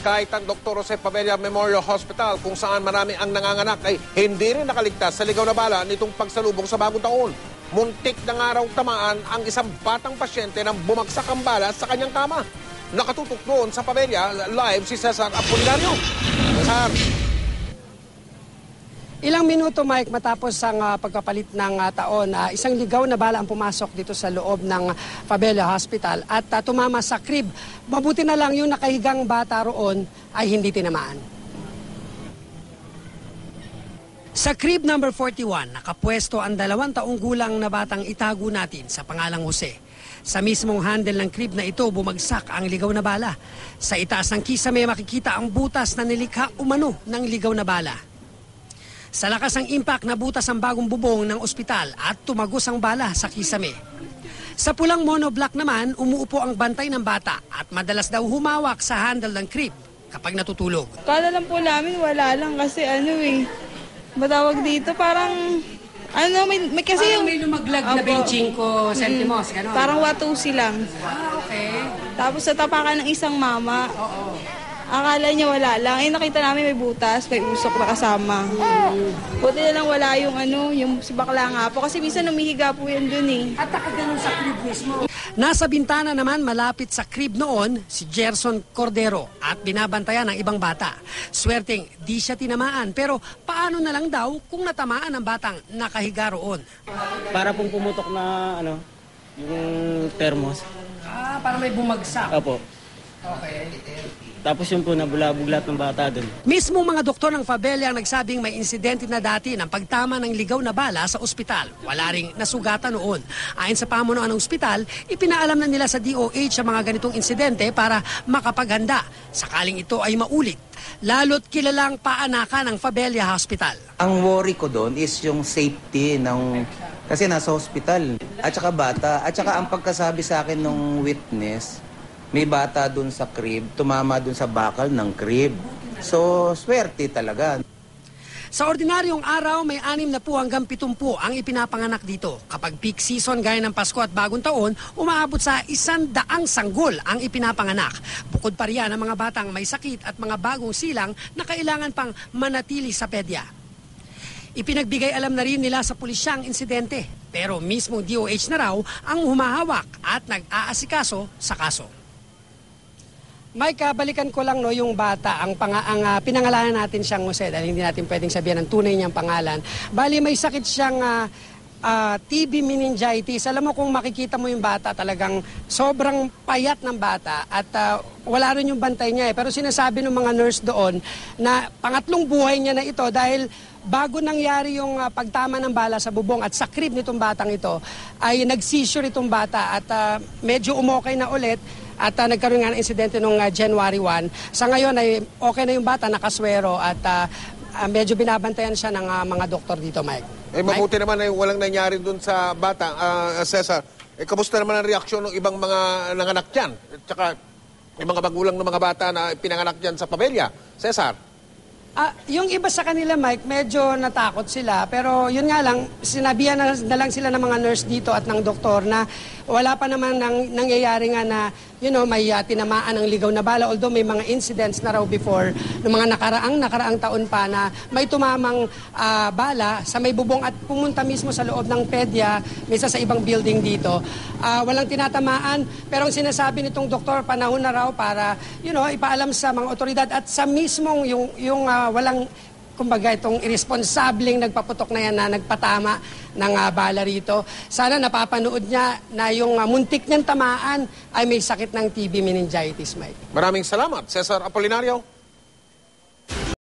kahit ang Dr. Jose Pabella Memorial Hospital kung saan marami ang nanganganak ay hindi rin nakaligtas sa ligaw na bala nitong pagsalubong sa bagong taon. Muntik na nga raw tamaan ang isang batang pasyente nang bumagsak ang bala sa kanyang kama. Nakatutok doon sa Pabella live si Cesar Apolinario. Cesar. Ilang minuto, Mike, matapos ang pagkapalit ng taon, isang ligaw na bala ang pumasok dito sa loob ng Pabella Hospital at tumama sa crib. Mabuti na lang yung nakahigang bata roon ay hindi tinamaan. Sa crib number 41, nakapwesto ang 2 taong gulang na batang itago natin sa pangalang Jose. Sa mismong handle ng crib na ito, bumagsak ang ligaw na bala. Sa itaas ng kisame, makikita ang butas na nilikha umano ng ligaw na bala. Sa lakas ng impact, nabutas ang bagong bubong ng ospital at tumagos ang bala sa kisame. Sa pulang monoblock naman, umuupo ang bantay ng bata at madalas daw humawak sa handle ng crib kapag natutulog. Kala lang po namin wala lang kasi matawag dito parang may kasi parang may lumaglag na 25 centimos, gano'n. Parang watusi lang. Okay. Tapos natapakan ng isang mama. Oo. Akala niya wala lang. Nakita namin may butas, may usok na kasama. Buti na lang wala yung si bakla nga po. Kasi minsan umihiga po yan dun eh. At nakaganon sa crib mismo. Nasa bintana naman malapit sa crib noon si Gerson Cordero at binabantayan ng ibang bata. Swerteng di siya tinamaan pero paano na lang daw kung natamaan ang batang nakahiga roon? Para pong pumutok na yung thermos. Para may bumagsak. Opo. Okay. Tapos yung po nabulabog lahat ng bata doon. Mismo mga doktor ng Pabella ang nagsabing may insidente na dati ng pagtama ng ligaw na bala sa ospital. Wala ring nasugatan noon. Ayon sa pamunuan ng ospital, ipinaalam na nila sa DOH ang mga ganitong insidente para makapaghanda sakaling ito ay maulit. Lalo't kilalang paanakan ng Pabella Hospital. Ang worry ko doon is yung safety kasi nasa hospital at saka bata at saka ang pagkasabi sa akin ng witness, may bata dun sa crib, tumama dun sa bakal ng crib. So, swerte talaga. Sa ordinaryong araw, may 60 hanggang 70 ang ipinapanganak dito. Kapag peak season gaya ng Pasko at Bagong Taon, umaabot sa 100 sanggol ang ipinapanganak. Bukod pa riyan ang mga batang may sakit at mga bagong silang na kailangan pang manatili sa pedya. Ipinagbigay alam na rin nila sa pulisya ang insidente. Pero mismo DOH na raw ang humahawak at nag-aasikaso sa kaso. Mike, balikan ko lang yung bata, ang pinangalanan natin siyang Jose dahil hindi natin pwedeng sabihan ang tunay niyang pangalan. Bali may sakit siyang TB meningitis. Alam mo kung makikita mo yung bata, talagang sobrang payat ng bata at wala rin yung bantay niya. Pero sinasabi ng mga nurse doon na pangatlong buhay niya na ito dahil bago nangyari yung pagtama ng bala sa bubong at sa crib nitong batang ito, ay nag-seizure itong bata at medyo umokay na ulit. At nagkaroon nga ng insidente noong January 1. Sa ngayon ay okay na yung bata, nakaswero at medyo binabantayan siya ng mga doktor dito, Mike. Mabuti naman ay walang nangyari dun sa bata, Cesar. Kamusta naman ang reaksyon ng ibang mga nanganak dyan? At saka yung mga magulang ng mga bata na pinanganak dyan sa Pabella, Cesar? Yung iba sa kanila, Mike, medyo natakot sila. Pero yun nga lang, sinabihan na lang sila ng mga nurse dito at ng doktor na wala pa naman nangyayari nga na may tinamaan ng ligaw na bala. Although may mga incidents na raw before, ng mga nakaraang taon pa na may tumamang bala sa may bubong at pumunta mismo sa loob ng pedya, misa sa ibang building dito. Walang tinatamaan, pero ang sinasabi nitong doktor, panahon na raw para ipaalam sa mga otoridad at sa mismong yung walang kumbaga itong irresponsableng nagpaputok na yan na nagpatama ng bala rito. Sana napapanood niya na yung muntik niyang tamaan ay may sakit ng TB meningitis, Mike. Maraming salamat, Cesar Apolinario.